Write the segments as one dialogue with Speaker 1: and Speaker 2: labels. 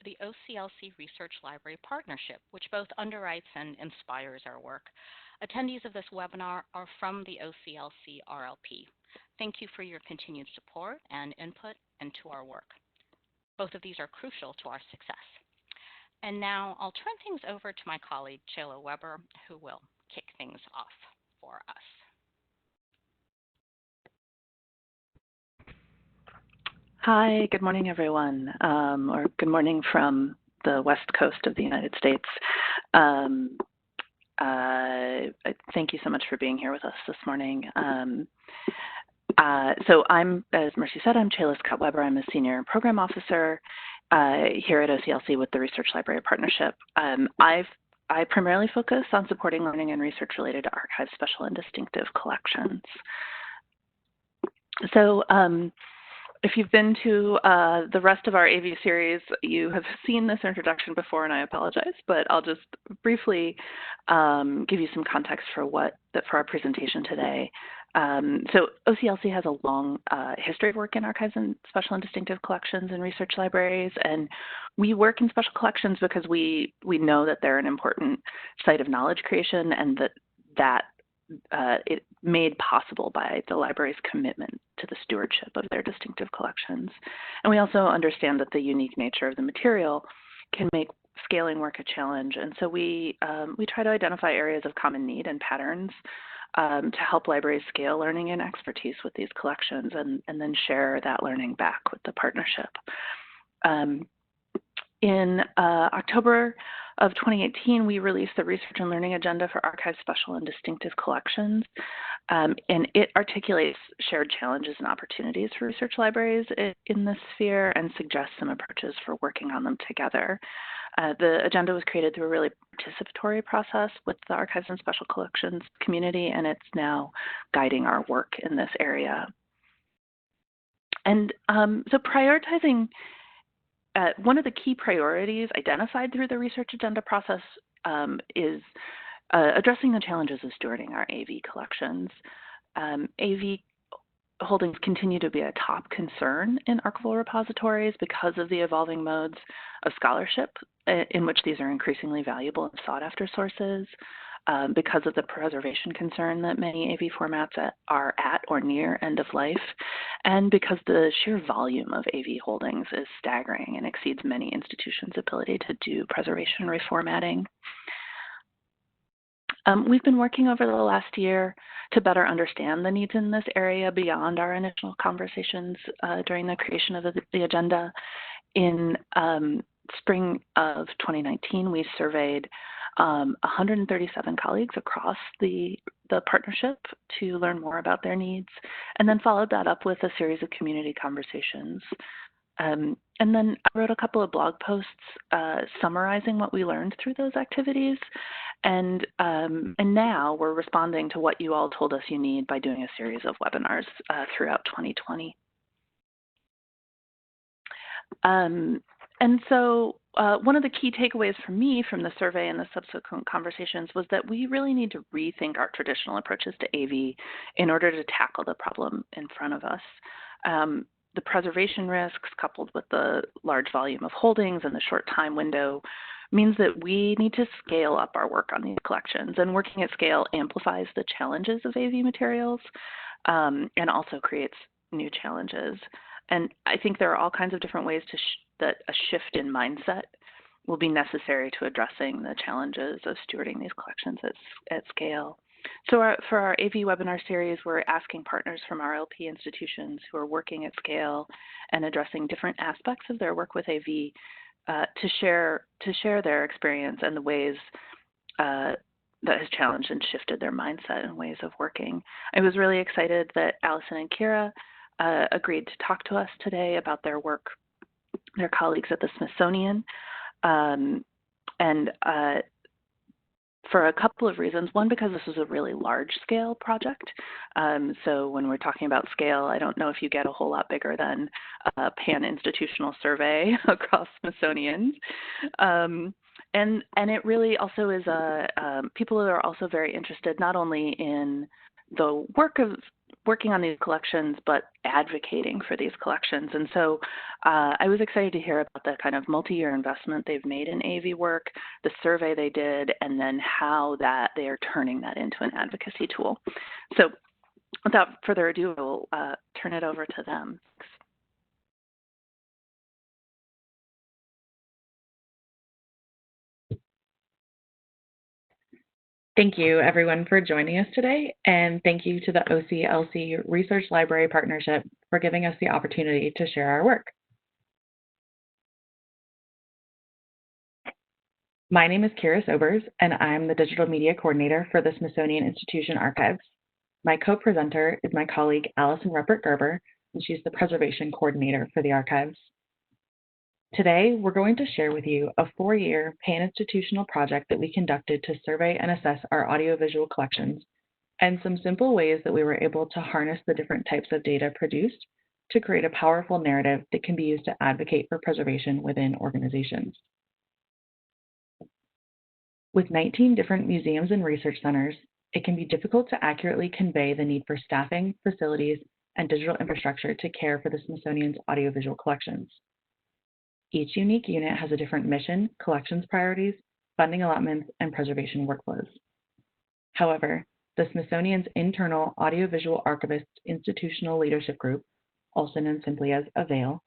Speaker 1: the OCLC Research Library Partnership, which both underwrites and inspires our work. Attendees of this webinar are from the OCLC RLP. Thank you for your continued support and input into our work. Both of these are crucial to our success. And now I'll turn things over to my colleague, Chayla Weber, who will kick things off for us.
Speaker 2: Hi, good morning, everyone, or good morning from the West Coast of the United States. Thank you so much for being here with us this morning. So I'm, as Mercy said, I'm Chayla Scott Weber. I'm a Senior Program Officer here at OCLC with the Research Library Partnership. I primarily focus on supporting learning and research related to archives, special, and distinctive collections. So if you've been to the rest of our AV series, you have seen this introduction before, and I apologize, but I'll just briefly give you some context for our presentation today. So OCLC has a long history of work in archives and special and distinctive collections and research libraries, and we work in special collections because we know that they're an important site of knowledge creation, and that it made possible by the library's commitment to the stewardship of their distinctive collections. And we also understand that the unique nature of the material can make scaling work a challenge, and so we try to identify areas of common need and patterns to help libraries scale learning and expertise with these collections, and then share that learning back with the partnership. In October of 2018, we released the Research and Learning Agenda for Archives, Special, and Distinctive Collections, and it articulates shared challenges and opportunities for research libraries in this sphere and suggests some approaches for working on them together. The agenda was created through a really participatory process with the Archives and Special Collections community, and it's now guiding our work in this area. And so prioritizing one of the key priorities identified through the research agenda process is addressing the challenges of stewarding our AV collections. AV holdings continue to be a top concern in archival repositories because of the evolving modes of scholarship in which these are increasingly valuable and sought after sources, because of the preservation concern that many AV formats are at or near end of life, and because the sheer volume of AV holdings is staggering and exceeds many institutions' ability to do preservation reformatting. We've been working over the last year to better understand the needs in this area beyond our initial conversations during the creation of the agenda. In spring of 2019, we surveyed 137 colleagues across the partnership to learn more about their needs, and then followed that up with a series of community conversations. And then I wrote a couple of blog posts summarizing what we learned through those activities, and now we're responding to what you all told us you need by doing a series of webinars throughout 2020. And so one of the key takeaways for me from the survey and the subsequent conversations was that we really need to rethink our traditional approaches to AV in order to tackle the problem in front of us. The preservation risks, coupled with the large volume of holdings and the short time window, means that we need to scale up our work on these collections. And working at scale amplifies the challenges of AV materials and also creates new challenges. And I think there are all kinds of different ways that a shift in mindset will be necessary to addressing the challenges of stewarding these collections at scale. So for our AV webinar series, we're asking partners from RLP institutions who are working at scale and addressing different aspects of their work with AV to share their experience and the ways that has challenged and shifted their mindset and ways of working. I was really excited that Allison and Kira agreed to talk to us today about their work, their colleagues at the Smithsonian, and for a couple of reasons. One, because this was a really large-scale project. So when we're talking about scale, I don't know if you get a whole lot bigger than a pan-institutional survey across Smithsonians. And it really also is people are also very interested not only in the work of working on these collections, but advocating for these collections. And so I was excited to hear about the kind of multi-year investment they've made in AV work, the survey they did, and then how that they are turning that into an advocacy tool. So without further ado, I'll turn it over to them.
Speaker 3: Thank you, everyone, for joining us today, and thank you to the OCLC Research Library Partnership for giving us the opportunity to share our work. My name is Kira Sobers, and I'm the Digital Media Coordinator for the Smithsonian Institution Archives. My co-presenter is my colleague, Allison Ruppert-Gerber, and she's the Preservation Coordinator for the Archives. Today, we're going to share with you a 4-year pan-institutional project that we conducted to survey and assess our audiovisual collections, and some simple ways that we were able to harness the different types of data produced to create a powerful narrative that can be used to advocate for preservation within organizations. With 19 different museums and research centers, it can be difficult to accurately convey the need for staffing, facilities, and digital infrastructure to care for the Smithsonian's audiovisual collections. Each unique unit has a different mission, collections priorities, funding allotments, and preservation workflows. However, the Smithsonian's internal Audiovisual Archivist Institutional Leadership Group, also known simply as AVAIL,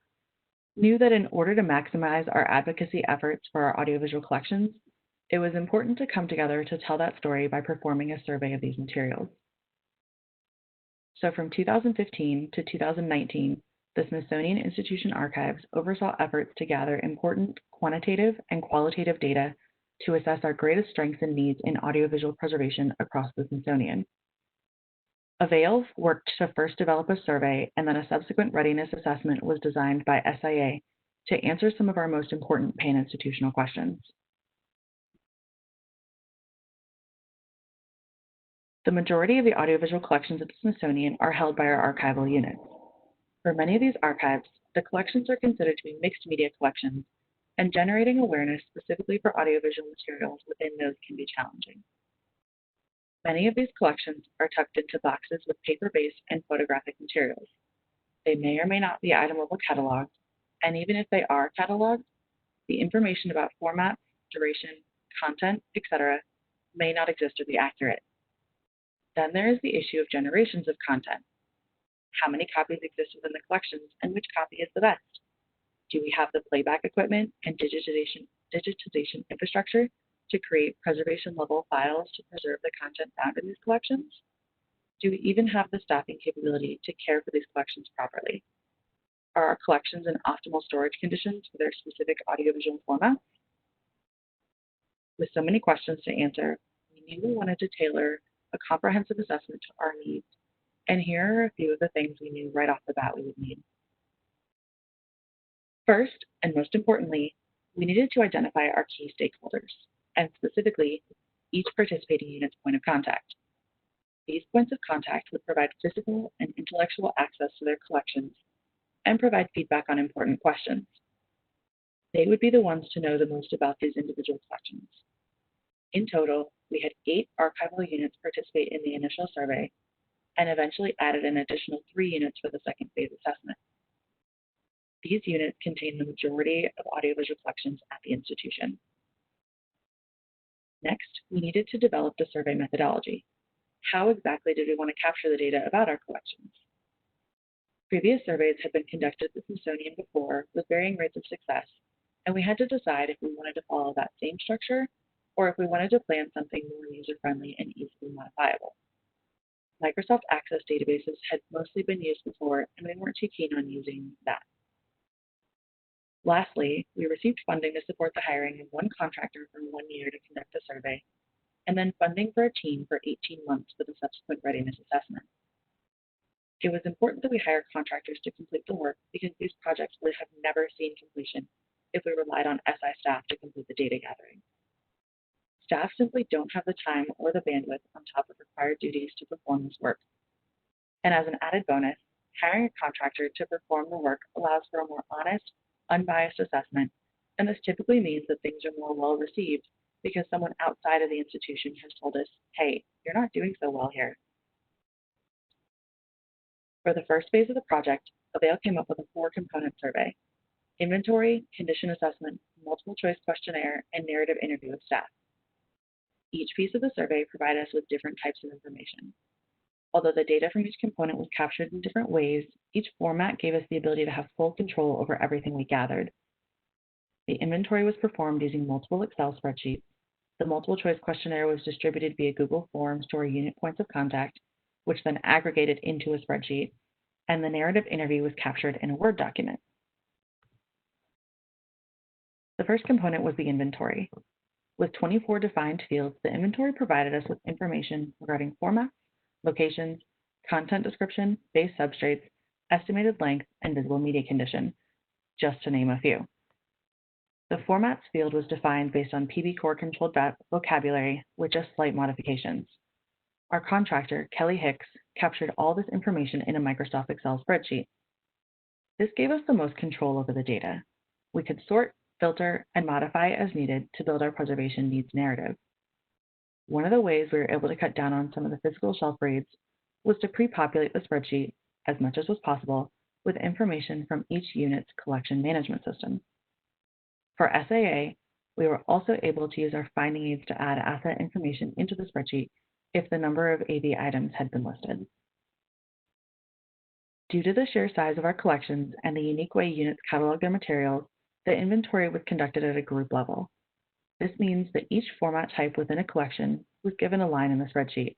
Speaker 3: knew that in order to maximize our advocacy efforts for our audiovisual collections, it was important to come together to tell that story by performing a survey of these materials. So from 2015 to 2019, the Smithsonian Institution Archives oversaw efforts to gather important quantitative and qualitative data to assess our greatest strengths and needs in audiovisual preservation across the Smithsonian. AVAIL worked to first develop a survey, and then a subsequent readiness assessment was designed by SIA to answer some of our most important pan-institutional questions. The majority of the audiovisual collections at the Smithsonian are held by our archival units. For many of these archives, the collections are considered to be mixed media collections, and generating awareness specifically for audiovisual materials within those can be challenging. Many of these collections are tucked into boxes with paper-based and photographic materials. They may or may not be item-level catalogs, and even if they are cataloged, the information about format, duration, content, etc. may not exist or be accurate. Then there is the issue of generations of content. How many copies exist within the collections, and which copy is the best? Do we have the playback equipment and digitization infrastructure to create preservation-level files to preserve the content found in these collections? Do we even have the staffing capability to care for these collections properly? Are our collections in optimal storage conditions for their specific audiovisual formats? With so many questions to answer, we knew we wanted to tailor a comprehensive assessment to our needs, and here are a few of the things we knew right off the bat we would need. First, and most importantly, we needed to identify our key stakeholders, and specifically, each participating unit's point of contact. These points of contact would provide physical and intellectual access to their collections and provide feedback on important questions. They would be the ones to know the most about these individual collections. In total, we had 8 archival units participate in the initial survey and eventually added an additional 3 units for the second phase assessment. These units contain the majority of audiovisual collections at the institution. Next, we needed to develop the survey methodology. How exactly did we want to capture the data about our collections? Previous surveys had been conducted at the Smithsonian before with varying rates of success, and we had to decide if we wanted to follow that same structure or if we wanted to plan something more user-friendly and easily modifiable. Microsoft Access databases had mostly been used before, and we weren't too keen on using that. Lastly, we received funding to support the hiring of one contractor for 1 year to conduct the survey, and then funding for a team for 18 months for the subsequent readiness assessment. It was important that we hire contractors to complete the work because these projects would have never seen completion if we relied on SI staff to complete the data gathering. Staff simply don't have the time or the bandwidth on top of required duties to perform this work. And as an added bonus, hiring a contractor to perform the work allows for a more honest, unbiased assessment, and this typically means that things are more well received because someone outside of the institution has told us, hey, you're not doing so well here. For the first phase of the project, Avail came up with a 4-component survey: inventory, condition assessment, multiple choice questionnaire, and narrative interview with staff. Each piece of the survey provided us with different types of information. Although the data from each component was captured in different ways, each format gave us the ability to have full control over everything we gathered. The inventory was performed using multiple Excel spreadsheets. The multiple choice questionnaire was distributed via Google Forms to our unit points of contact, which then aggregated into a spreadsheet, and the narrative interview was captured in a Word document. The first component was the inventory. With 24 defined fields, the inventory provided us with information regarding formats, locations, content description, base substrates, estimated length, and visible media condition, just to name a few. The formats field was defined based on PB Core controlled vocabulary with just slight modifications. Our contractor, Kelly Hicks, captured all this information in a Microsoft Excel spreadsheet. This gave us the most control over the data. We could sort, filter, and modify as needed to build our preservation needs narrative. One of the ways we were able to cut down on some of the physical shelf reads was to pre-populate the spreadsheet, as much as was possible, with information from each unit's collection management system. For SAA, we were also able to use our finding aids to add asset information into the spreadsheet if the number of AV items had been listed. Due to the sheer size of our collections and the unique way units catalog their materials, the inventory was conducted at a group level. This means that each format type within a collection was given a line in the spreadsheet.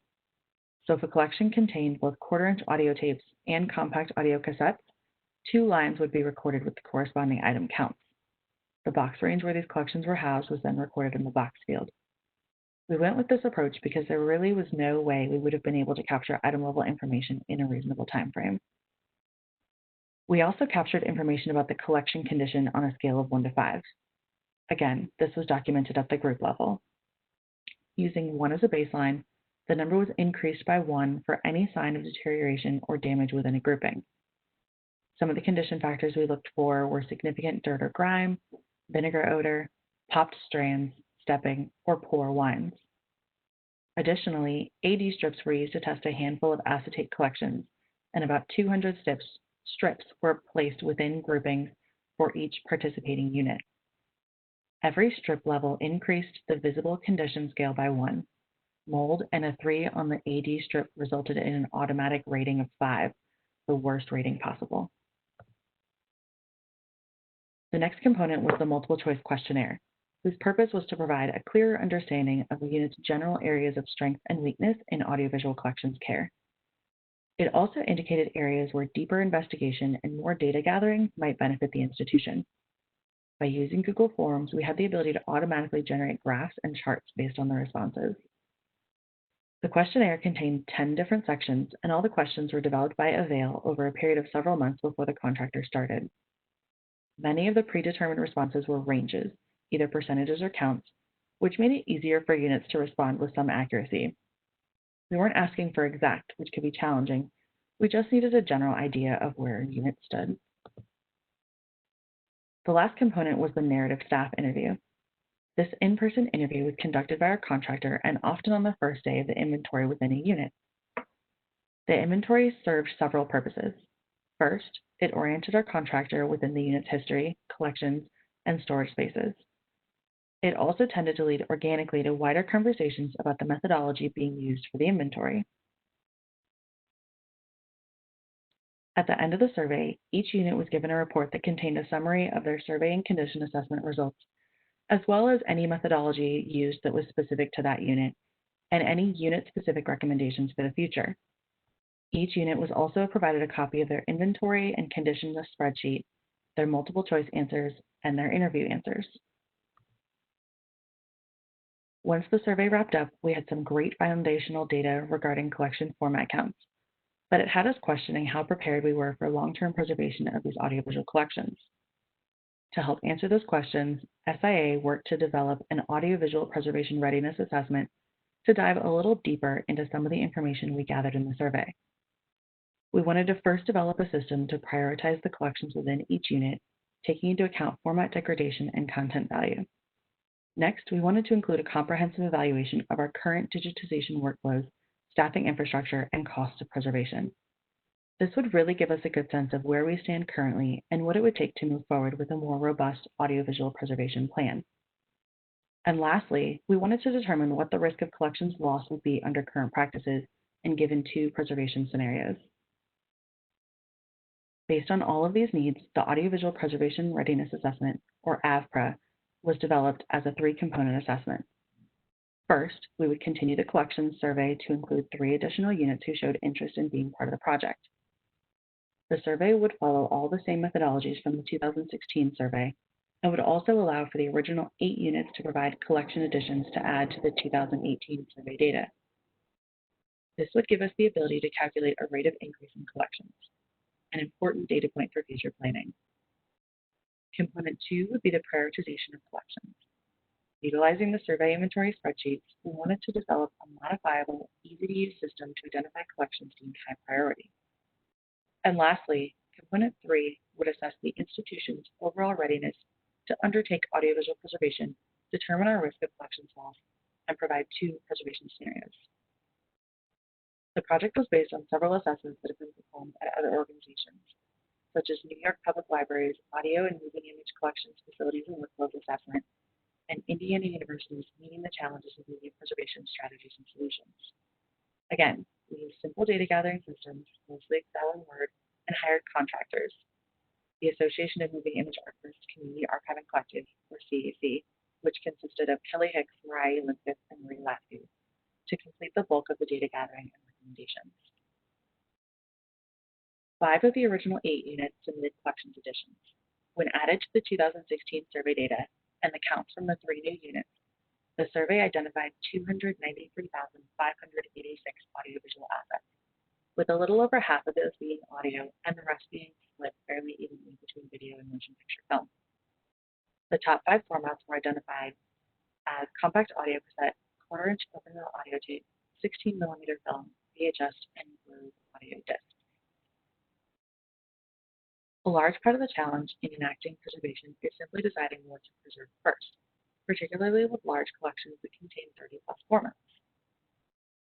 Speaker 3: So if a collection contained both quarter-inch audio tapes and compact audio cassettes, 2 lines would be recorded with the corresponding item counts. The box range where these collections were housed was then recorded in the box field. We went with this approach because there really was no way we would have been able to capture item-level information in a reasonable time frame. We also captured information about the collection condition on a scale of 1 to 5. Again, this was documented at the group level. Using 1 as a baseline, the number was increased by 1 for any sign of deterioration or damage within a grouping. Some of the condition factors we looked for were significant dirt or grime, vinegar odor, popped strands, stepping, or poor wines. Additionally, AD strips were used to test a handful of acetate collections, and about 200 strips were placed within groupings for each participating unit. Every strip level increased the visible condition scale by 1. Mold and a 3 on the AD strip resulted in an automatic rating of 5, the worst rating possible. The next component was the multiple choice questionnaire, whose purpose was to provide a clearer understanding of the unit's general areas of strength and weakness in audiovisual collections care. It also indicated areas where deeper investigation and more data gathering might benefit the institution. By using Google Forms, we had the ability to automatically generate graphs and charts based on the responses. The questionnaire contained 10 different sections, and all the questions were developed by Avail over a period of several months before the contractor started. Many of the predetermined responses were ranges, either percentages or counts, which made it easier for units to respond with some accuracy. We weren't asking for exact, which could be challenging. We just needed a general idea of where units stood. The last component was the narrative staff interview. This in-person interview was conducted by our contractor and often on the first day of the inventory within a unit. The inventory served several purposes. First, it oriented our contractor within the unit's history, collections, and storage spaces. It also tended to lead organically to wider conversations about the methodology being used for the inventory. At the end of the survey, each unit was given a report that contained a summary of their survey and condition assessment results, as well as any methodology used that was specific to that unit, and any unit-specific recommendations for the future. Each unit was also provided a copy of their inventory and condition list spreadsheet, their multiple choice answers, and their interview answers. Once the survey wrapped up, we had some great foundational data regarding collection format counts, but it had us questioning how prepared we were for long-term preservation of these audiovisual collections. To help answer those questions, SIA worked to develop an audiovisual preservation readiness assessment to dive a little deeper into some of the information we gathered in the survey. We wanted to first develop a system to prioritize the collections within each unit, taking into account format degradation and content value. Next, we wanted to include a comprehensive evaluation of our current digitization workflows, staffing infrastructure, and costs of preservation. This would really give us a good sense of where we stand currently and what it would take to move forward with a more robust audiovisual preservation plan. And lastly, we wanted to determine what the risk of collections loss would be under current practices and given two preservation scenarios. Based on all of these needs, the Audiovisual Preservation Readiness Assessment, or AVPRA, was developed as a three-component assessment. First, we would continue the collections survey to include 3 additional units who showed interest in being part of the project. The survey would follow all the same methodologies from the 2016 survey and would also allow for the original 8 units to provide collection additions to add to the 2018 survey data. This would give us the ability to calculate a rate of increase in collections, an important data point for future planning. Component 2 would be the prioritization of collections. Utilizing the survey inventory spreadsheets, we wanted to develop a modifiable, easy-to-use system to identify collections deemed high priority. And lastly, component 3 would assess the institution's overall readiness to undertake audiovisual preservation, determine our risk of collections loss, and provide 2 preservation scenarios. The project was based on several assessments that have been performed at other organizations, such as New York Public Library's Audio and Moving Image Collections Facilities and Workflows Assessment, and Indiana University's Meeting the Challenges of Media Preservation Strategies and Solutions. Again, we used simple data gathering systems, mostly Excel and Word, and hired contractors. The Association of Moving Image Archivists Community Archive and Collective, or CAC, which consisted of Kelly Hicks, Mariah Limpeth, and Marie Lasky, to complete the bulk of the data gathering and recommendations. 5 of the original 8 units submitted collections additions. When added to the 2016 survey data and the counts from the 3 new units, the survey identified 293,586 audiovisual assets, with a little over half of those being audio and the rest being split fairly evenly between video and motion picture film. The top 5 formats were identified as compact audio cassette, quarter-inch open-reel audio tape, 16mm film, VHS, and Blu audio disc. A large part of the challenge in enacting preservation is simply deciding what to preserve first, particularly with large collections that contain 30-plus formats.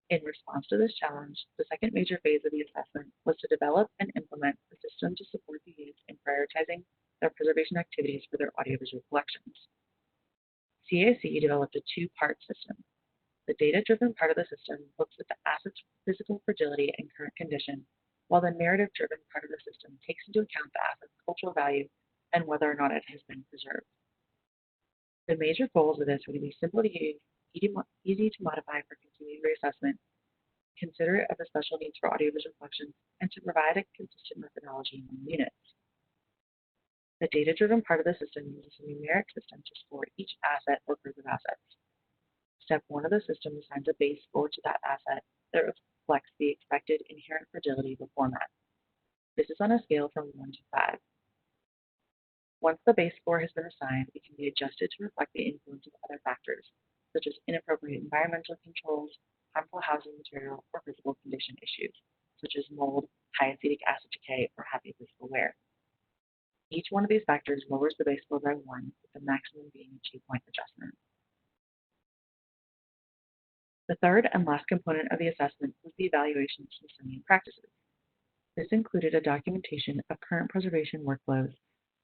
Speaker 3: In response to this challenge, the second major phase of the assessment was to develop and implement a system to support the youth in prioritizing their preservation activities for their audiovisual collections. CAC developed a 2-part system. The data-driven part of the system looks at the asset's physical fragility and current condition, while the narrative-driven part of the system takes into account the asset's cultural value and whether or not it has been preserved. The major goals of this were to be simple to use, easy to modify for continued reassessment, considerate of the special needs for audiovisual collections, and to provide a consistent methodology among units. The data-driven part of the system uses a numeric system to score each asset or group of assets. Step 1 of the system assigns a base score to that asset that reflects the expected inherent fragility of the format. This is on a scale from 1 to 5. Once the base score has been assigned, it can be adjusted to reflect the influence of other factors, such as inappropriate environmental controls, harmful housing material, or physical condition issues, such as mold, high acetic acid decay, or heavy physical wear. Each one of these factors lowers the base score by 1, with the maximum being a 2-point adjustment. The third and last component of the assessment was the evaluation of Smithsonian practices. This included a documentation of current preservation workflows,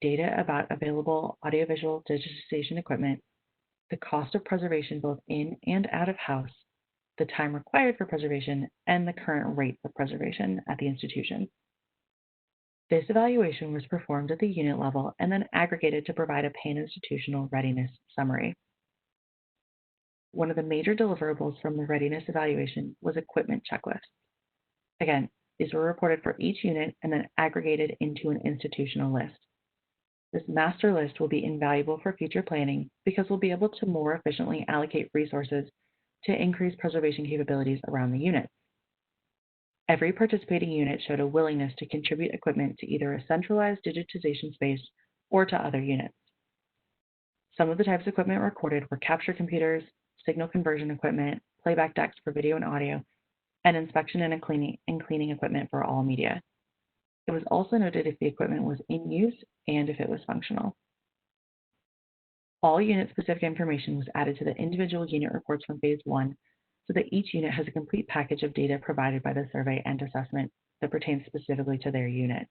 Speaker 3: data about available audiovisual digitization equipment, the cost of preservation both in and out of house, the time required for preservation, and the current rate of preservation at the institution. This evaluation was performed at the unit level and then aggregated to provide a pan-institutional readiness summary. One of the major deliverables from the readiness evaluation was equipment checklists. Again, these were reported for each unit and then aggregated into an institutional list. This master list will be invaluable for future planning because we'll be able to more efficiently allocate resources to increase preservation capabilities around the unit. Every participating unit showed a willingness to contribute equipment to either a centralized digitization space or to other units. Some of the types of equipment recorded were capture computers, signal conversion equipment, playback decks for video and audio, and inspection and cleaning equipment for all media. It was also noted if the equipment was in use and if it was functional. All unit-specific information was added to the individual unit reports from Phase 1 so that each unit has a complete package of data provided by the survey and assessment that pertains specifically to their unit.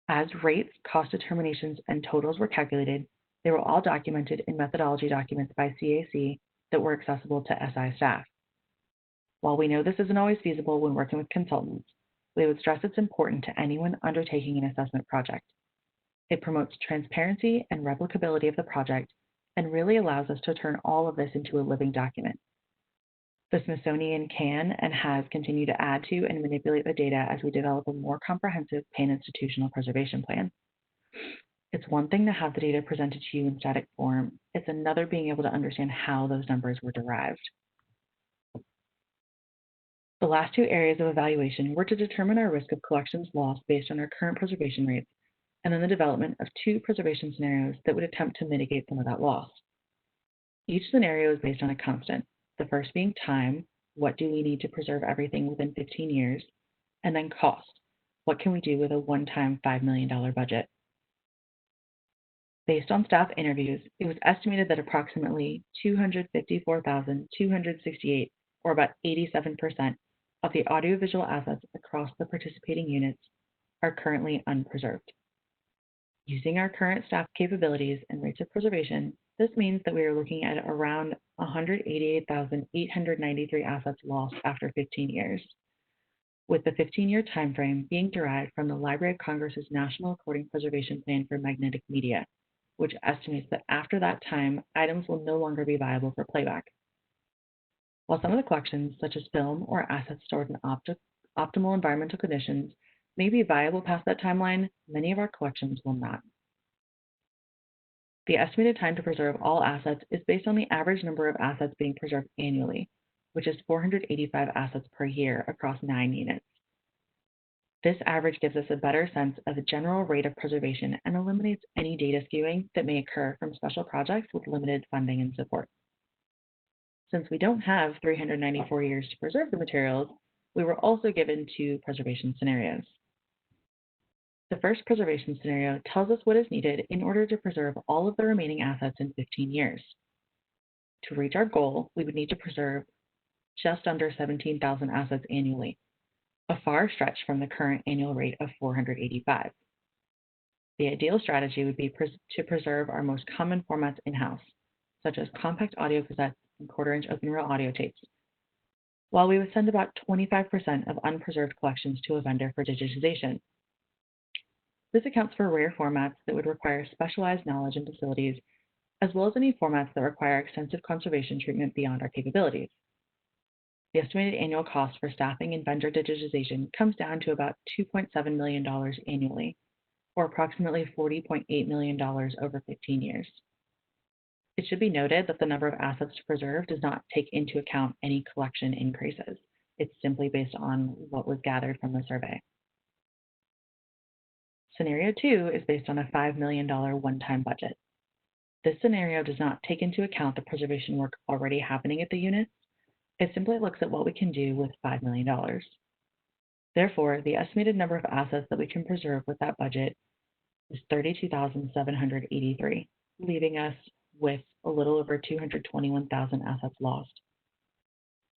Speaker 3: As rates, cost determinations, and totals were calculated, they were all documented in methodology documents by CAC that were accessible to SI staff. While we know this isn't always feasible when working with consultants, we would stress it's important to anyone undertaking an assessment project. It promotes transparency and replicability of the project and really allows us to turn all of this into a living document. The Smithsonian can and has continued to add to and manipulate the data as we develop a more comprehensive pan-institutional preservation plan. It's one thing to have the data presented to you in static form. It's another being able to understand how those numbers were derived. The last two areas of evaluation were to determine our risk of collections loss based on our current preservation rates, and then the development of two preservation scenarios that would attempt to mitigate some of that loss. Each scenario is based on a constant, the first being time, what do we need to preserve everything within 15 years, and then cost, what can we do with a one-time $5 million budget. Based on staff interviews, it was estimated that approximately 254,268, or about 87%, of the audiovisual assets across the participating units are currently unpreserved. Using our current staff capabilities and rates of preservation, this means that we are looking at around 188,893 assets lost after 15 years, with the 15-year timeframe being derived from the Library of Congress's National Recording Preservation Plan for Magnetic Media, which estimates that after that time, items will no longer be viable for playback. While some of the collections, such as film or assets stored in optimal environmental conditions, may be viable past that timeline, many of our collections will not. The estimated time to preserve all assets is based on the average number of assets being preserved annually, which is 485 assets per year across 9 units. This average gives us a better sense of the general rate of preservation and eliminates any data skewing that may occur from special projects with limited funding and support. Since we don't have 394 years to preserve the materials, we were also given 2 preservation scenarios. The first preservation scenario tells us what is needed in order to preserve all of the remaining assets in 15 years. To reach our goal, we would need to preserve just under 17,000 assets annually, a far stretch from the current annual rate of 485. The ideal strategy would be to preserve our most common formats in-house, such as compact audio cassettes and quarter-inch open-reel audio tapes, while we would send about 25% of unpreserved collections to a vendor for digitization. This accounts for rare formats that would require specialized knowledge and facilities, as well as any formats that require extensive conservation treatment beyond our capabilities. The estimated annual cost for staffing and vendor digitization comes down to about $2.7 million annually, or approximately $40.8 million over 15 years. It should be noted that the number of assets to preserve does not take into account any collection increases. It's simply based on what was gathered from the survey. Scenario 2 is based on a $5 million one-time budget. This scenario does not take into account the preservation work already happening at the units. It simply looks at what we can do with $5 million. Therefore, the estimated number of assets that we can preserve with that budget is 32,783, leaving us with a little over 221,000 assets lost.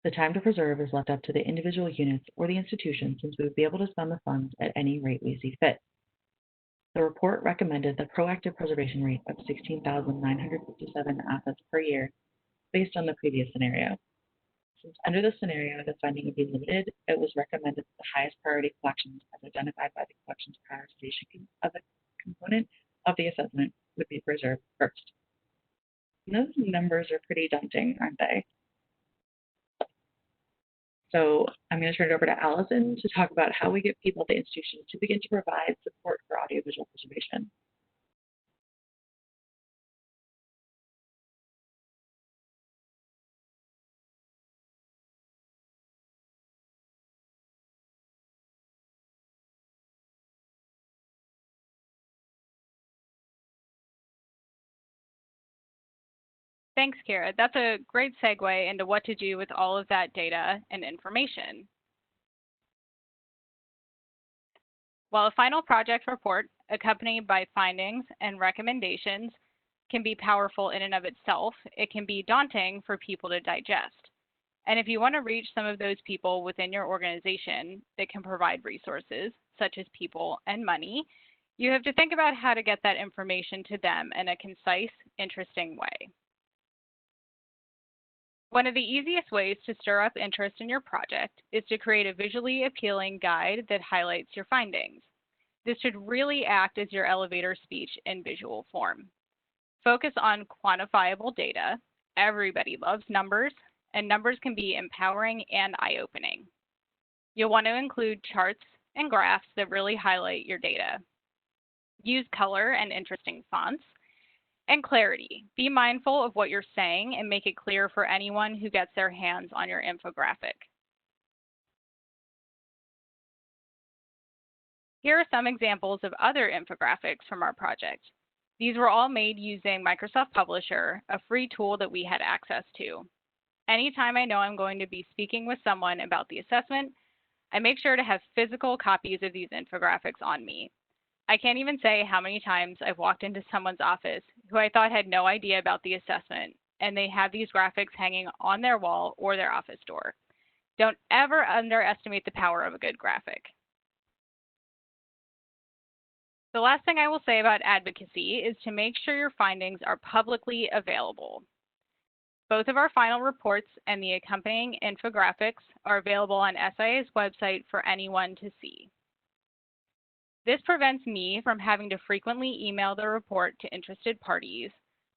Speaker 3: The time to preserve is left up to the individual units or the institution, since we would be able to spend the funds at any rate we see fit. The report recommended the proactive preservation rate of 16,957 assets per year based on the previous scenario. Since under this scenario the funding would be limited, it was recommended that the highest priority collections, as identified by the collections prioritization of the component of the assessment, would be preserved first. And those numbers are pretty daunting, aren't they? So I'm going to turn it over to Allison to talk about how we get people at the institution to begin to provide support for audiovisual preservation.
Speaker 4: Thanks, Kara. That's a great segue into what to do with all of that data and information. While a final project report accompanied by findings and recommendations can be powerful in and of itself, it can be daunting for people to digest. And if you want to reach some of those people within your organization that can provide resources, such as people and money, you have to think about how to get that information to them in a concise, interesting way. One of the easiest ways to stir up interest in your project is to create a visually appealing guide that highlights your findings. This should really act as your elevator speech in visual form. Focus on quantifiable data. Everybody loves numbers, and numbers can be empowering and eye-opening. You'll want to include charts and graphs that really highlight your data. Use color and interesting fonts. And clarity. Be mindful of what you're saying and make it clear for anyone who gets their hands on your infographic. Here are some examples of other infographics from our project. These were all made using Microsoft Publisher, a free tool that we had access to. Anytime I know I'm going to be speaking with someone about the assessment, I make sure to have physical copies of these infographics on me. I can't even say how many times I've walked into someone's office who I thought had no idea about the assessment, and they have these graphics hanging on their wall or their office door. Don't ever underestimate the power of a good graphic. The last thing I will say about advocacy is to make sure your findings are publicly available. Both of our final reports and the accompanying infographics are available on SIA's website for anyone to see. This prevents me from having to frequently email the report to interested parties.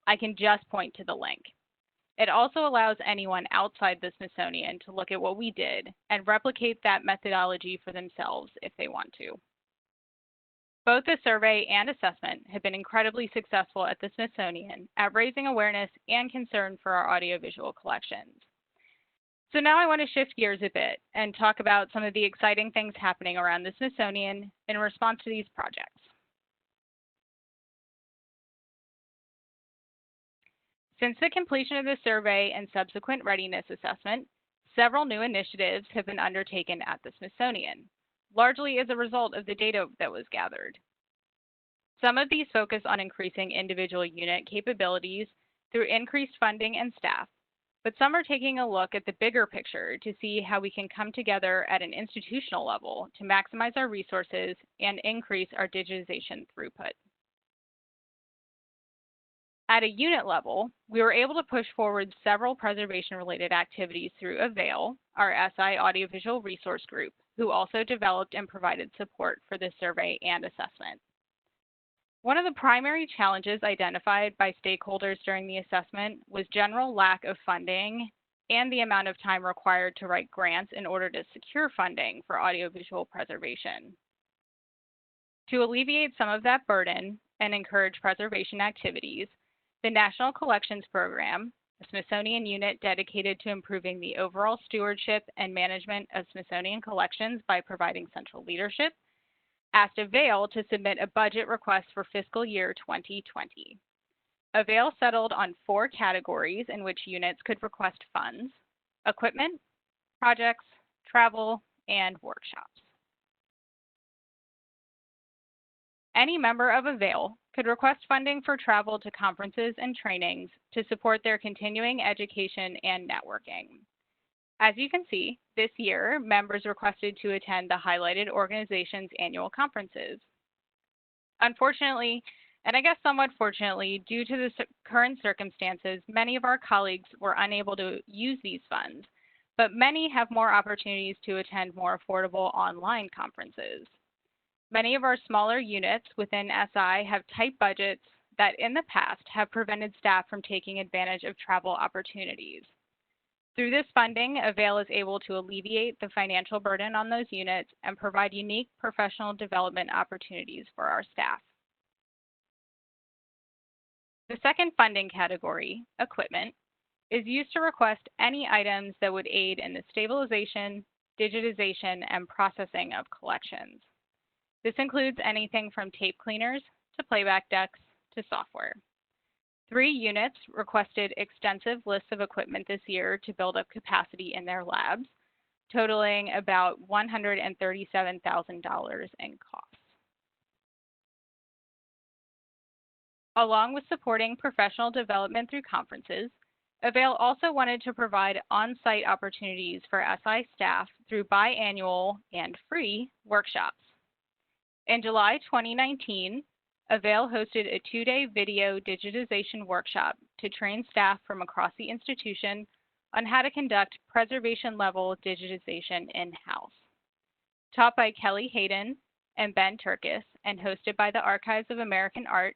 Speaker 4: I can just point to the link. It also allows anyone outside the Smithsonian to look at what we did and replicate that methodology for themselves if they want to. Both the survey and assessment have been incredibly successful at the Smithsonian at raising awareness and concern for our audiovisual collections. So now I want to shift gears a bit and talk about some of the exciting things happening around the Smithsonian in response to these projects. Since the completion of the survey and subsequent readiness assessment, several new initiatives have been undertaken at the Smithsonian, largely as a result of the data that was gathered. Some of these focus on increasing individual unit capabilities through increased funding and staff, but some are taking a look at the bigger picture to see how we can come together at an institutional level to maximize our resources and increase our digitization throughput. At a unit level, we were able to push forward several preservation-related activities through AVAIL, our SI Audiovisual Resource Group, who also developed and provided support for this survey and assessment. One of the primary challenges identified by stakeholders during the assessment was general lack of funding and the amount of time required to write grants in order to secure funding for audiovisual preservation. To alleviate some of that burden and encourage preservation activities, the National Collections Program, a Smithsonian unit dedicated to improving the overall stewardship and management of Smithsonian collections by providing central leadership, asked AVAIL to submit a budget request for fiscal year 2020. AVAIL settled on 4 categories in which units could request funds: equipment, projects, travel, and workshops. Any member of AVAIL could request funding for travel to conferences and trainings to support their continuing education and networking. As you can see, this year, members requested to attend the highlighted organization's annual conferences. Unfortunately, and I guess somewhat fortunately, due to the current circumstances, many of our colleagues were unable to use these funds, but many have more opportunities to attend more affordable online conferences. Many of our smaller units within SI have tight budgets that in the past have prevented staff from taking advantage of travel opportunities. Through this funding, AVAIL is able to alleviate the financial burden on those units and provide unique professional development opportunities for our staff. The second funding category, equipment, is used to request any items that would aid in the stabilization, digitization, and processing of collections. This includes anything from tape cleaners to playback decks to software. 3 units requested extensive lists of equipment this year to build up capacity in their labs, totaling about $137,000 in costs. Along with supporting professional development through conferences, Avail also wanted to provide on-site opportunities for SI staff through biannual and free workshops. In July 2019, Avail hosted a 2-day video digitization workshop to train staff from across the institution on how to conduct preservation-level digitization in-house. Taught by Kelly Hayden and Ben Turkis and hosted by the Archives of American Art,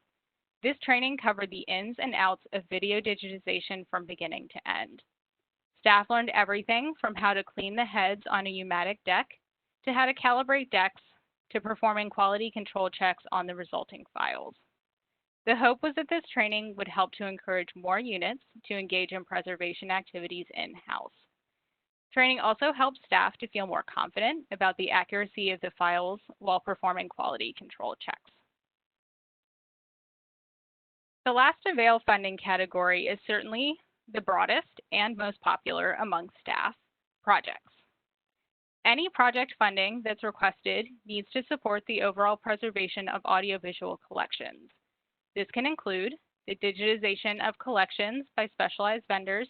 Speaker 4: this training covered the ins and outs of video digitization from beginning to end. Staff learned everything from how to clean the heads on a pneumatic deck to how to calibrate decks to performing quality control checks on the resulting files. The hope was that this training would help to encourage more units to engage in preservation activities in-house. Training also helped staff to feel more confident about the accuracy of the files while performing quality control checks. The last Avail funding category is certainly the broadest and most popular among staff: projects. Any project funding that's requested needs to support the overall preservation of audiovisual collections. This can include the digitization of collections by specialized vendors,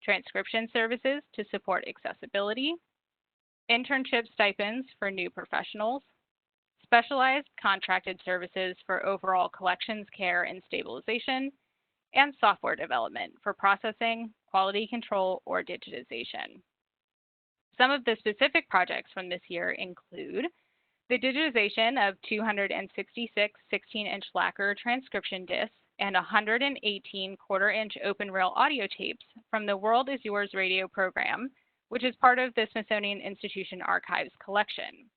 Speaker 4: transcription services to support accessibility, internship stipends for new professionals, specialized contracted services for overall collections care and stabilization, and software development for processing, quality control, or digitization. Some of the specific projects from this year include the digitization of 266 16-inch lacquer transcription discs and 118 quarter-inch open reel audio tapes from the World is Yours radio program, which is part of the Smithsonian Institution Archives collection.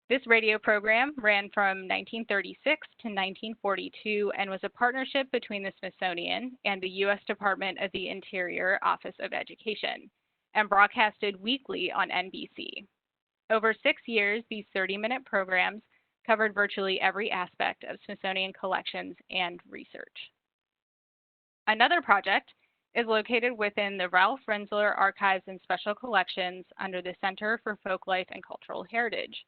Speaker 4: This radio program ran from 1936 to 1942 and was a partnership between the Smithsonian and the U.S. Department of the Interior Office of Education, and broadcasted weekly on NBC. Over 6 years, these 30-minute programs covered virtually every aspect of Smithsonian collections and research. Another project is located within the Ralph Renzler Archives and Special Collections under the Center for Folklife and Cultural Heritage.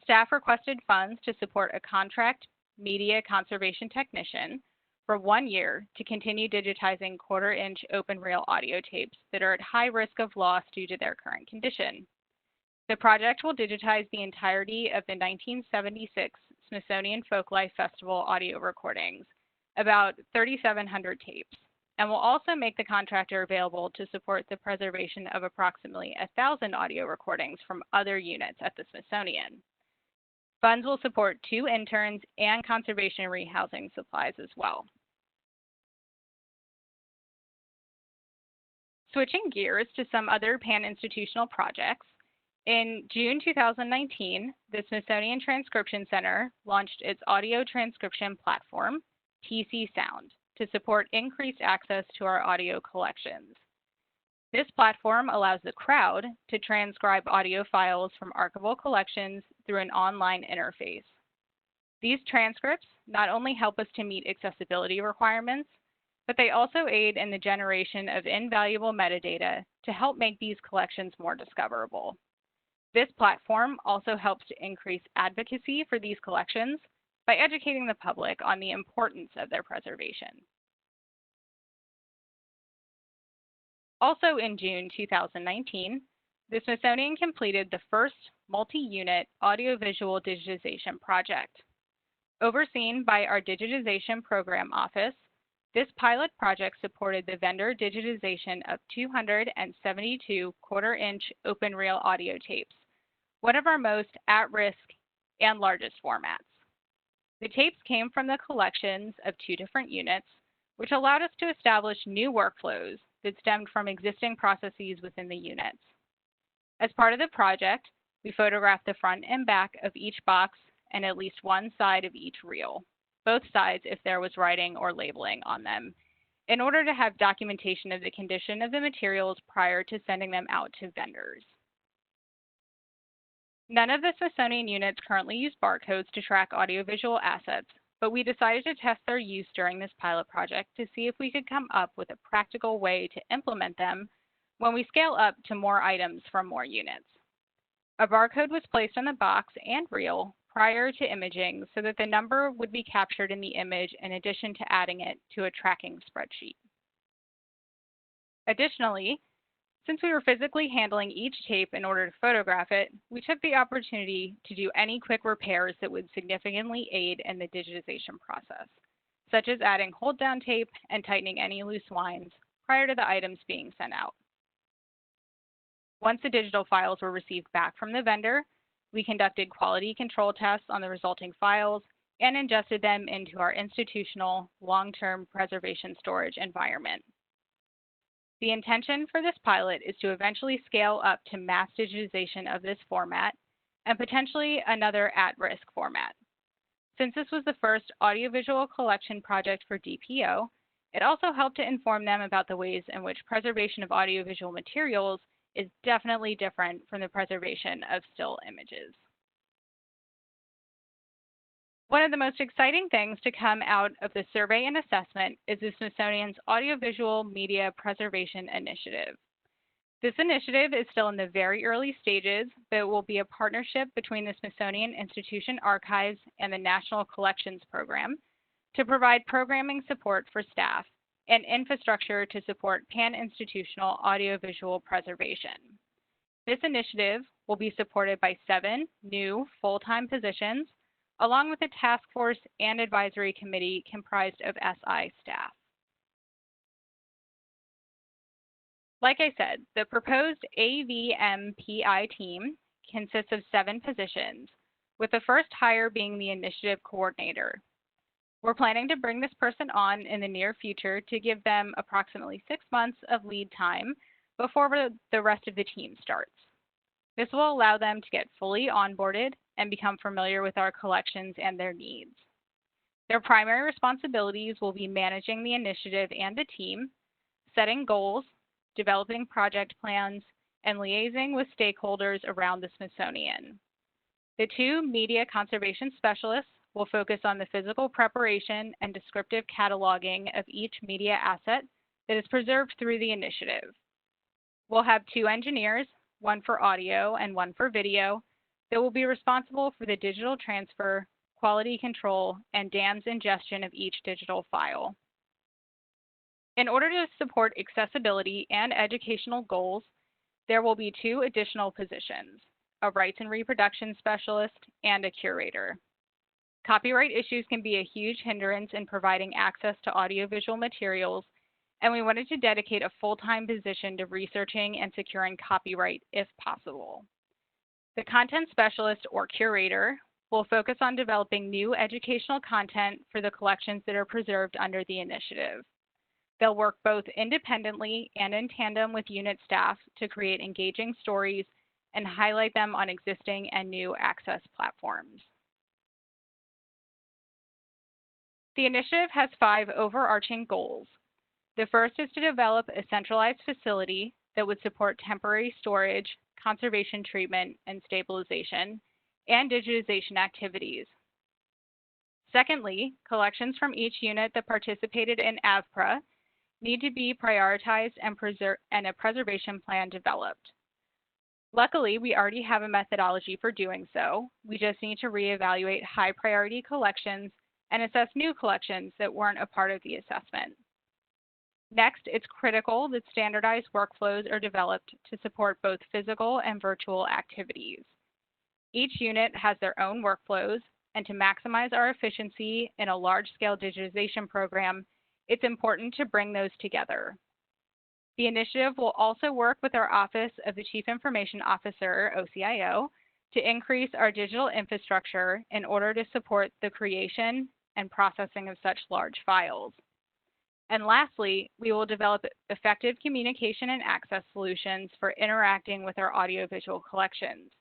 Speaker 4: Staff requested funds to support a contract media conservation technician for 1 year to continue digitizing quarter-inch open reel audio tapes that are at high risk of loss due to their current condition. The project will digitize the entirety of the 1976 Smithsonian Folklife Festival audio recordings, about 3,700 tapes, and will also make the contractor available to support the preservation of approximately 1,000 audio recordings from other units at the Smithsonian. Funds will support 2 interns and conservation rehousing supplies as well. Switching gears to some other pan-institutional projects, in June 2019, the Smithsonian Transcription Center launched its audio transcription platform, TC Sound, to support increased access to our audio collections. This platform allows the crowd to transcribe audio files from archival collections through an online interface. These transcripts not only help us to meet accessibility requirements, but they also aid in the generation of invaluable metadata to help make these collections more discoverable. This platform also helps to increase advocacy for these collections by educating the public on the importance of their preservation. Also in June 2019, the Smithsonian completed the first multi-unit audiovisual digitization project. Overseen by our Digitization Program Office, this pilot project supported the vendor digitization of 272 quarter-inch open reel audio tapes, one of our most at-risk and largest formats. The tapes came from the collections of 2 different units, which allowed us to establish new workflows that stemmed from existing processes within the units. As part of the project, we photographed the front and back of each box and at least one side of each reel, both sides if there was writing or labeling on them, in order to have documentation of the condition of the materials prior to sending them out to vendors. None of the Smithsonian units currently use barcodes to track audiovisual assets, but we decided to test their use during this pilot project to see if we could come up with a practical way to implement them when we scale up to more items from more units. A barcode was placed on the box and reel prior to imaging so that the number would be captured in the image in addition to adding it to a tracking spreadsheet. Additionally, since we were physically handling each tape in order to photograph it, we took the opportunity to do any quick repairs that would significantly aid in the digitization process, such as adding hold-down tape and tightening any loose lines prior to the items being sent out. Once the digital files were received back from the vendor, we conducted quality control tests on the resulting files and ingested them into our institutional long-term preservation storage environment. The intention for this pilot is to eventually scale up to mass digitization of this format and potentially another at-risk format. Since this was the first audiovisual collection project for DPO, it also helped to inform them about the ways in which preservation of audiovisual materials is definitely different from the preservation of still images. One of the most exciting things to come out of the survey and assessment is the Smithsonian's Audiovisual Media Preservation Initiative. This initiative is still in the very early stages, but it will be a partnership between the Smithsonian Institution Archives and the National Collections Program to provide programming support for staff and infrastructure to support pan-institutional audiovisual preservation. This initiative will be supported by 7 new full-time positions, along with a task force and advisory committee comprised of SI staff. Like I said, the proposed AVMPI team consists of 7 positions, with the first hire being the initiative coordinator. We're planning to bring this person on in the near future to give them approximately 6 months of lead time before the rest of the team starts. This will allow them to get fully onboarded and become familiar with our collections and their needs. Their primary responsibilities will be managing the initiative and the team, setting goals, developing project plans, and liaising with stakeholders around the Smithsonian. The 2 media conservation specialists will focus on the physical preparation and descriptive cataloging of each media asset that is preserved through the initiative. We'll have 2 engineers, one for audio and one for video, that will be responsible for the digital transfer, quality control, and DAM's ingestion of each digital file. In order to support accessibility and educational goals, there will be 2 additional positions, a rights and reproduction specialist and a curator. Copyright issues can be a huge hindrance in providing access to audiovisual materials, and we wanted to dedicate a full-time position to researching and securing copyright if possible. The content specialist or curator will focus on developing new educational content for the collections that are preserved under the initiative. They'll work both independently and in tandem with unit staff to create engaging stories and highlight them on existing and new access platforms. The initiative has 5 overarching goals. The first is to develop a centralized facility that would support temporary storage, conservation treatment, and stabilization, and digitization activities. Secondly, collections from each unit that participated in AVPRA need to be prioritized and a preservation plan developed. Luckily, we already have a methodology for doing so. We just need to reevaluate high priority collections and assess new collections that weren't a part of the assessment. Next, it's critical that standardized workflows are developed to support both physical and virtual activities. Each unit has their own workflows, and to maximize our efficiency in a large-scale digitization program, it's important to bring those together. The initiative will also work with our Office of the Chief Information Officer, OCIO, to increase our digital infrastructure in order to support the creation and processing of such large files. And lastly, we will develop effective communication and access solutions for interacting with our audiovisual collections.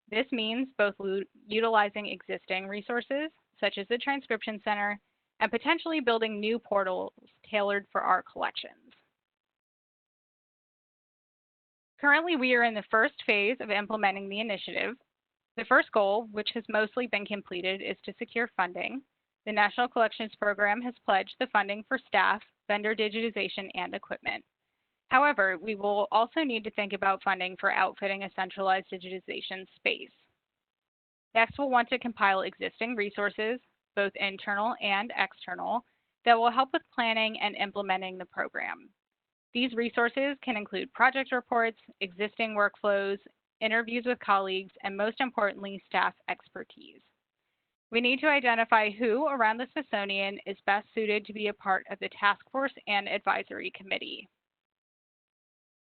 Speaker 4: This means both utilizing existing resources, such as the Transcription Center, and potentially building new portals tailored for our collections. Currently, we are in the first phase of implementing the initiative. The first goal, which has mostly been completed, is to secure funding. The National Collections Program has pledged the funding for staff, vendor digitization, and equipment. However, we will also need to think about funding for outfitting a centralized digitization space. Next, we'll want to compile existing resources, both internal and external, that will help with planning and implementing the program. These resources can include project reports, existing workflows, interviews with colleagues, and most importantly, staff expertise. We need to identify who around the Smithsonian is best suited to be a part of the task force and advisory committee.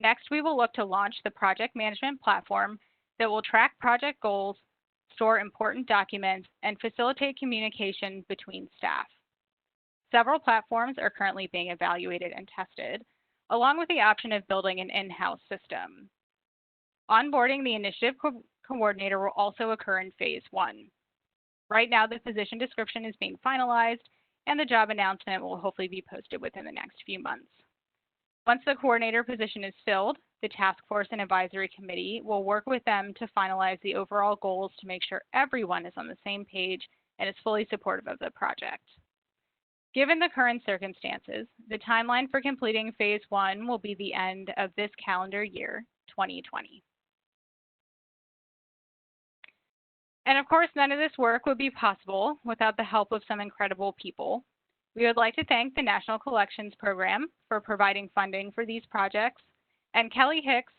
Speaker 4: Next, we will look to launch the project management platform that will track project goals, store important documents, and facilitate communication between staff. Several platforms are currently being evaluated and tested, along with the option of building an in-house system. Onboarding the initiative coordinator will also occur in phase 1. Right now, the position description is being finalized, and the job announcement will hopefully be posted within the next few months. Once the coordinator position is filled, the task force and advisory committee will work with them to finalize the overall goals to make sure everyone is on the same page and is fully supportive of the project. Given the current circumstances, the timeline for completing phase 1 will be the end of this calendar year, 2020. And of course, none of this work would be possible without the help of some incredible people. We would like to thank the National Collections Program for providing funding for these projects, and Kelly Hicks,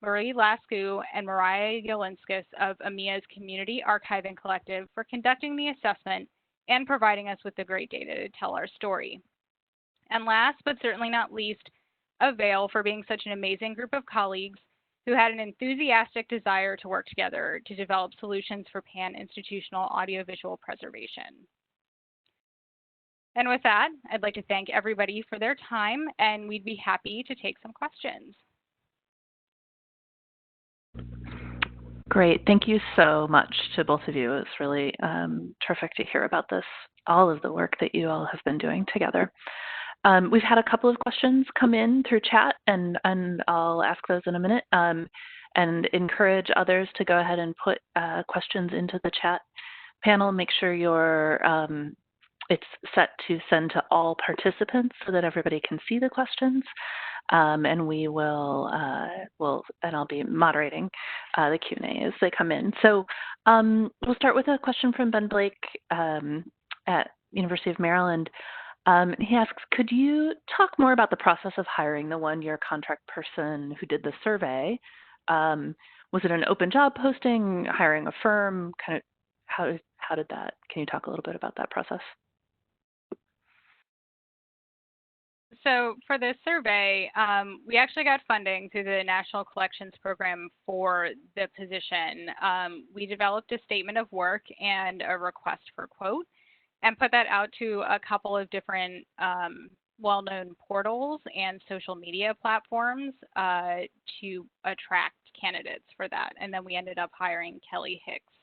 Speaker 4: Marie Lascu, and Mariah Yolinskis of EMEA's Community Archiving Collective for conducting the assessment and providing us with the great data to tell our story. And last but certainly not least, Avail for being such an amazing group of colleagues who had an enthusiastic desire to work together to develop solutions for pan-institutional audiovisual preservation. And with that, I'd like to thank everybody for their time, and we'd be happy to take some questions.
Speaker 2: Great. Thank you so much to both of you. It's really terrific to hear about this, all of the work that you all have been doing together. We've had a couple of questions come in through chat, and I'll ask those in a minute, and encourage others to go ahead and put questions into the chat panel. Make sure it's set to send to all participants so that everybody can see the questions. And we will, and I'll be moderating the Q&A as they come in. So we'll start with a question from Ben Blake at University of Maryland. He asks, could you talk more about the process of hiring the one-year contract person who did the survey? Was it an open job posting, hiring a firm? Kind of how did that? Can you talk a little bit about that process?
Speaker 4: So for the survey, we actually got funding through the National Collections Program for the position. We developed a statement of work and a request for quote and put that out to a couple of different well-known portals and social media platforms to attract candidates for that. And then we ended up hiring Kelly Hicks,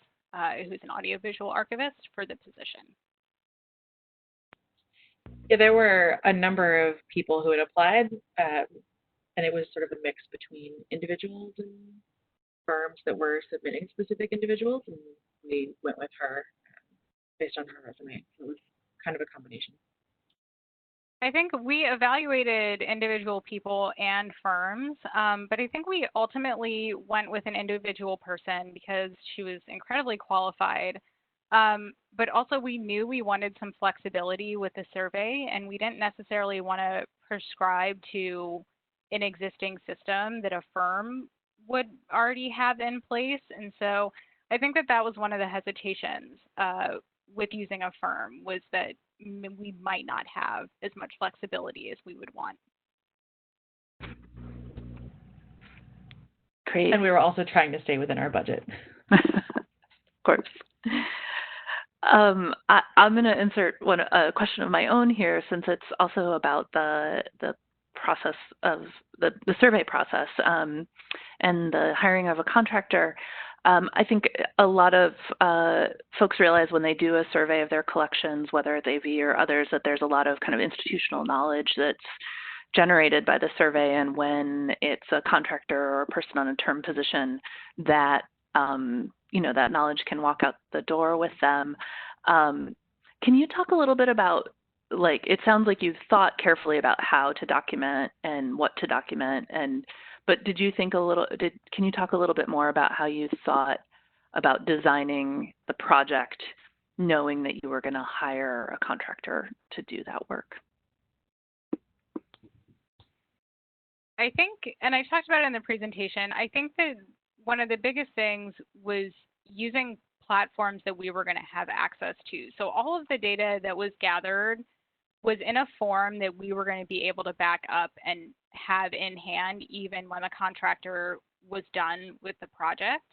Speaker 4: who's an audiovisual archivist, for the position.
Speaker 3: Yeah, there were a number of people who had applied, and it was sort of a mix between individuals and firms that were submitting specific individuals, and we went with her based on her resume. So it was kind of a combination.
Speaker 4: I think we evaluated individual people and firms, but I think we ultimately went with an individual person because she was incredibly qualified. But also we knew we wanted some flexibility with the survey, and we didn't necessarily want to prescribe to an existing system that a firm would already have in place. And so I think that was one of the hesitations with using a firm, was that we might not have as much flexibility as we would want.
Speaker 2: Great.
Speaker 3: And we were also trying to stay within our budget.
Speaker 2: Of course. I'm going to insert a question of my own here, since it's also about the process of the survey process and the hiring of a contractor. I think a lot of folks realize when they do a survey of their collections, whether it's AV or others, that there's a lot of kind of institutional knowledge that's generated by the survey, and when it's a contractor or a person on a term position, that that knowledge can walk out the door with them. Can you talk a little bit about, like, it sounds like you've thought carefully about how to document and what to document, but did you think can you talk a little bit more about how you thought about designing the project, knowing that you were going to hire a contractor to do that work?
Speaker 4: I think, and I talked about it in the presentation, I think that one of the biggest things was using platforms that we were going to have access to. So all of the data that was gathered was in a form that we were going to be able to back up and have in hand even when the contractor was done with the project.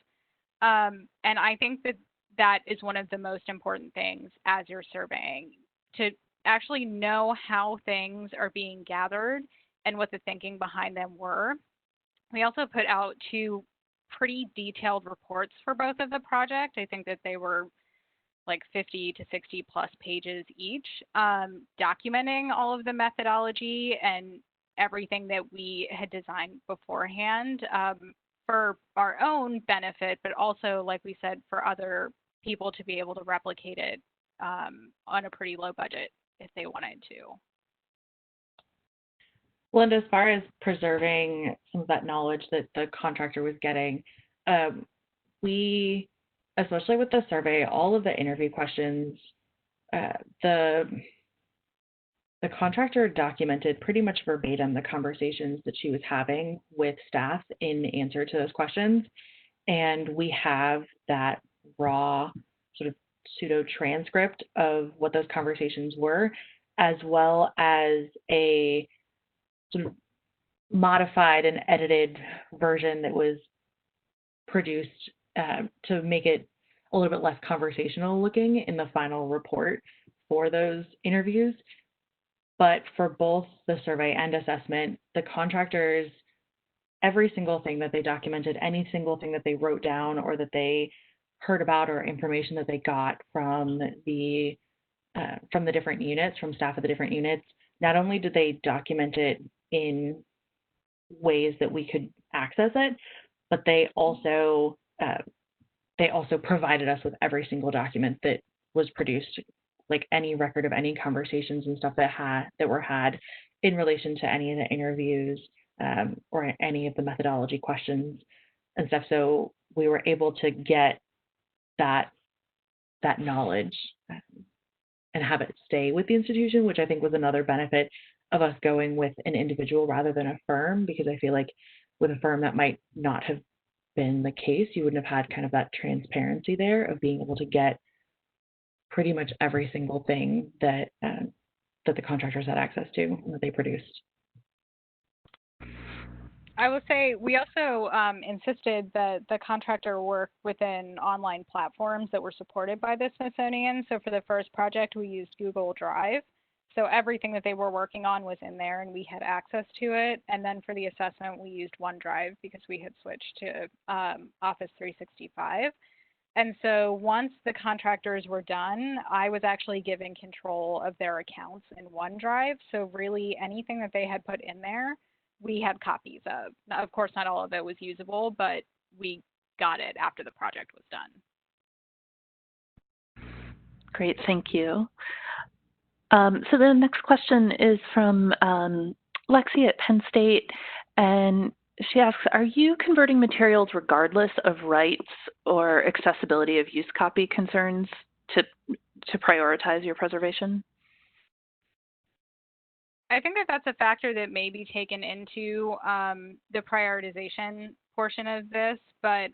Speaker 4: And I think that that is one of the most important things as you're surveying, to actually know how things are being gathered and what the thinking behind them were. We also put out two pretty detailed reports for both of the project. I think that they were like 50 to 60 plus pages each, documenting all of the methodology and everything that we had designed beforehand, for our own benefit, but also, like we said, for other people to be able to replicate it, on a pretty low budget if they wanted to.
Speaker 3: Well, and as far as preserving some of that knowledge that the contractor was getting, we, especially with the survey, all of the interview questions, the contractor documented pretty much verbatim the conversations that she was having with staff in answer to those questions. And we have that raw sort of pseudo transcript of what those conversations were, as well as a sort of modified and edited version that was produced to make it a little bit less conversational looking in the final report for those interviews. But for both the survey and assessment, the contractors, every single thing that they documented, any single thing that they wrote down or that they heard about or information that they got from the different units, from staff of the different units, not only did they document it in ways that we could access it, but they also provided us with every single document that was produced, like any record of any conversations and stuff that were had in relation to any of the interviews, or any of the methodology questions and stuff. So we were able to get that knowledge and have it stay with the institution, which I think was another benefit of us going with an individual rather than a firm, because I feel like with a firm that might not have been the case. You wouldn't have had kind of that transparency there of being able to get pretty much every single thing that that the contractors had access to and that they produced.
Speaker 4: I will say we also insisted that the contractor work within online platforms that were supported by the Smithsonian. So for the first project, we used Google Drive. So everything that they were working on was in there and we had access to it. And then for the assessment, we used OneDrive because we had switched to Office 365. And so once the contractors were done, I was actually given control of their accounts in OneDrive. So really anything that they had put in there, we had copies of. Now, of course, not all of it was usable, but we got it after the project was done.
Speaker 2: Great, thank you. So the next question is from Lexi at Penn State, and she asks, are you converting materials regardless of rights or accessibility of use copy concerns to prioritize your preservation?
Speaker 4: I think that that's a factor that may be taken into the prioritization portion of this, but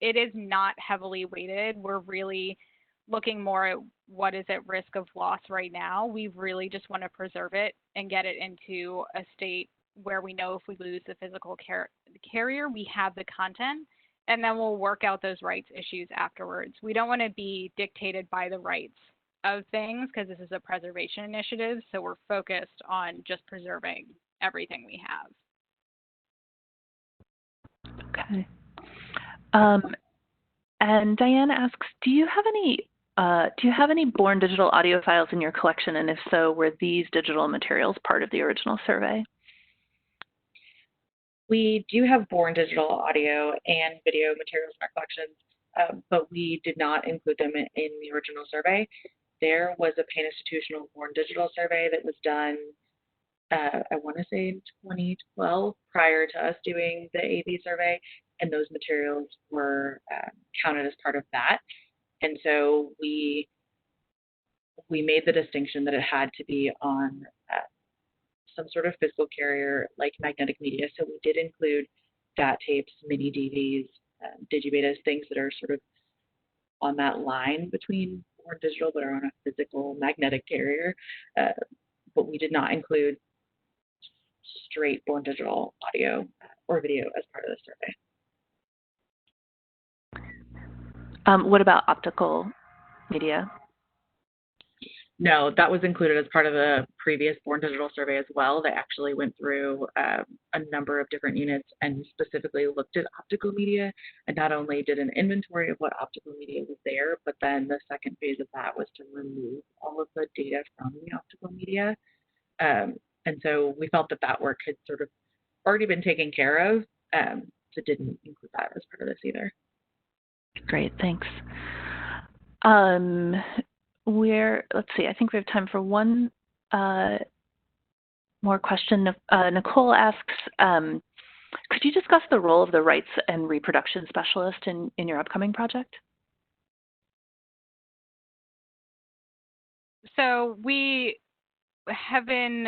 Speaker 4: it is not heavily weighted. We're really looking more at what is at risk of loss right now. We really just want to preserve it and get it into a state where we know if we lose the physical carrier, we have the content, and then we'll work out those rights issues afterwards. We don't want to be dictated by the rights of things because this is a preservation initiative, so we're focused on just preserving everything we have.
Speaker 2: Okay. And Diane asks, do you have any born digital audio files in your collection? And if so, were these digital materials part of the original survey?
Speaker 3: We do have born digital audio and video materials in our collections, but we did not include them in the original survey. There was a Pain Institutional born digital survey that was done, I want to say in 2012, prior to us doing the AV survey, and those materials were counted as part of that. And so we made the distinction that it had to be on some sort of physical carrier like magnetic media. So we did include DAT tapes, mini DVs, digibetas, things that are sort of on that line between born digital but are on a physical magnetic carrier. But we did not include straight born digital audio or video as part of the survey.
Speaker 2: What about optical media?
Speaker 3: No, that was included as part of the previous Born Digital survey as well. They actually went through a number of different units and specifically looked at optical media, and not only did an inventory of what optical media was there, but then the second phase of that was to remove all of the data from the optical media. And so we felt that that work had sort of already been taken care of, so didn't include that as part of this either.
Speaker 2: Great, thanks. Let's see, I think we have time for one more question. Nicole asks, could you discuss the role of the rights and reproduction specialist in your upcoming project?
Speaker 4: So we have been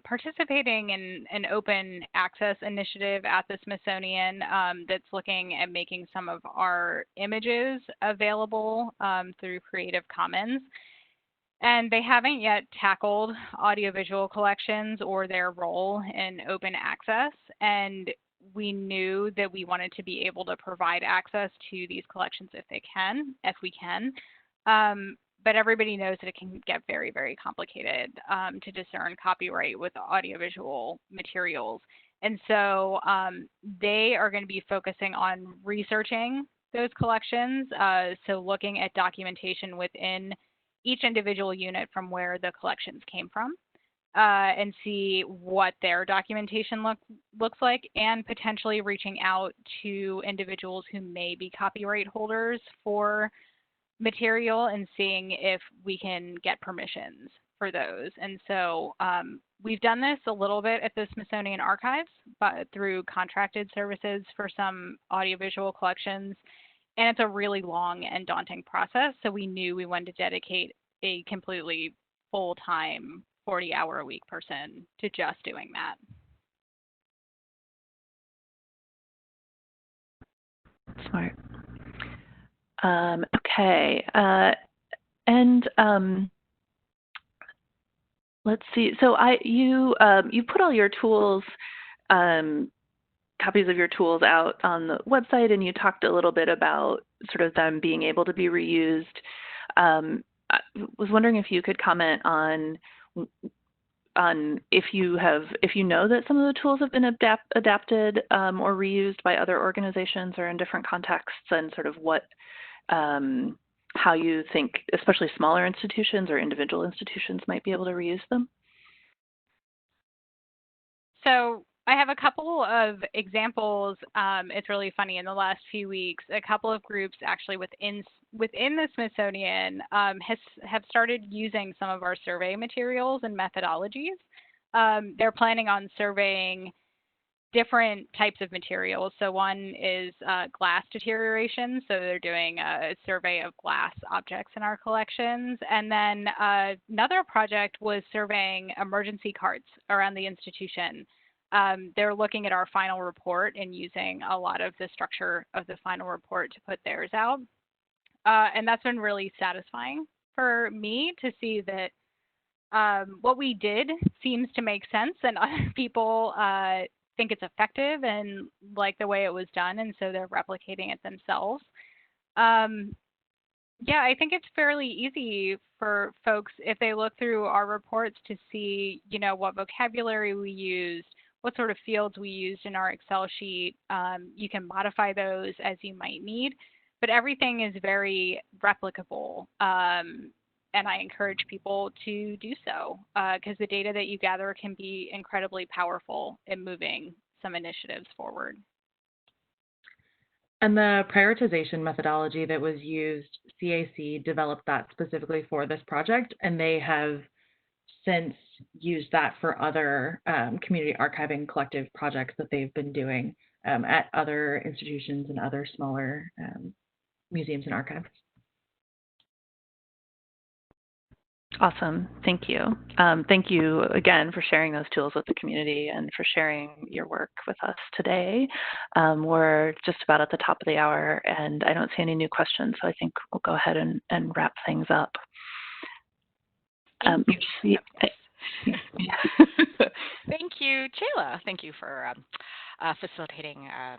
Speaker 4: participating in an open access initiative at the Smithsonian that's looking at making some of our images available through Creative Commons. And they haven't yet tackled audiovisual collections or their role in open access. And we knew that we wanted to be able to provide access to these collections if we can. But everybody knows that it can get very, very complicated to discern copyright with audiovisual materials. And so they are going to be focusing on researching those collections, so looking at documentation within each individual unit from where the collections came from, and see what their documentation looks like, and potentially reaching out to individuals who may be copyright holders for material and seeing if we can get permissions for those. And so we've done this a little bit at the Smithsonian Archives, but through contracted services for some audiovisual collections. And it's a really long and daunting process. So we knew we wanted to dedicate a completely full-time 40-hour-a-week person to just doing that.
Speaker 2: Smart. Okay, and let's see. So you put all your tools, copies of your tools out on the website, and you talked a little bit about sort of them being able to be reused. I was wondering if you could comment on if you know that some of the tools have been adapted or reused by other organizations or in different contexts, and sort of what how you think, especially smaller institutions or individual institutions, might be able to reuse them?
Speaker 4: So I have a couple of examples. It's really funny. In the last few weeks, a couple of groups actually within the Smithsonian have started using some of our survey materials and methodologies. They're planning on surveying different types of materials. So one is glass deterioration. So they're doing a survey of glass objects in our collections. And then another project was surveying emergency carts around the institution. They're looking at our final report and using a lot of the structure of the final report to put theirs out. And that's been really satisfying for me to see that what we did seems to make sense, and other people think it's effective and like the way it was done, and so they're replicating it themselves. Yeah, I think it's fairly easy for folks, if they look through our reports, to see, what vocabulary we used, what sort of fields we used in our Excel sheet. You can modify those as you might need, but everything is very replicable. And I encourage people to do so because the data that you gather can be incredibly powerful in moving some initiatives forward.
Speaker 3: And the prioritization methodology that was used, CAC developed that specifically for this project, and they have since used that for other community archiving collective projects that they've been doing at other institutions and other smaller museums and archives.
Speaker 2: Awesome. Thank you. Thank you again for sharing those tools with the community and for sharing your work with us today. We're just about at the top of the hour, and I don't see any new questions, so I think we'll go ahead and wrap things up.
Speaker 1: Thank you. Thank you, Chayla. Thank you for facilitating a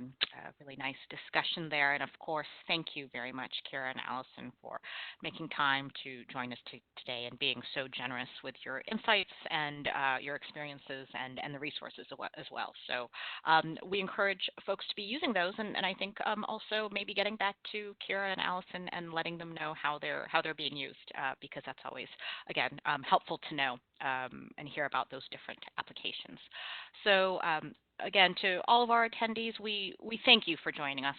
Speaker 1: really nice discussion there. And of course, thank you very much, Kira and Allison, for making time to join us today and being so generous with your insights and your experiences and the resources as well. So we encourage folks to be using those, and I think also maybe getting back to Kira and Allison and letting them know how they're being used, because that's always, again, helpful to know and hear about those different applications. So again, to all of our attendees, we thank you for joining us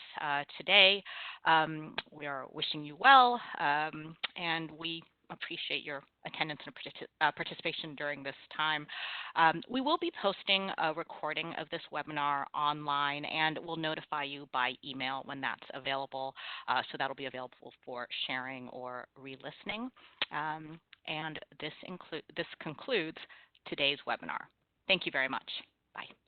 Speaker 1: today. We are wishing you well, and we appreciate your attendance and participation during this time. We will be posting a recording of this webinar online, and we'll notify you by email when that's available. So that'll be available for sharing or re-listening. And this concludes today's webinar. Thank you very much. Bye.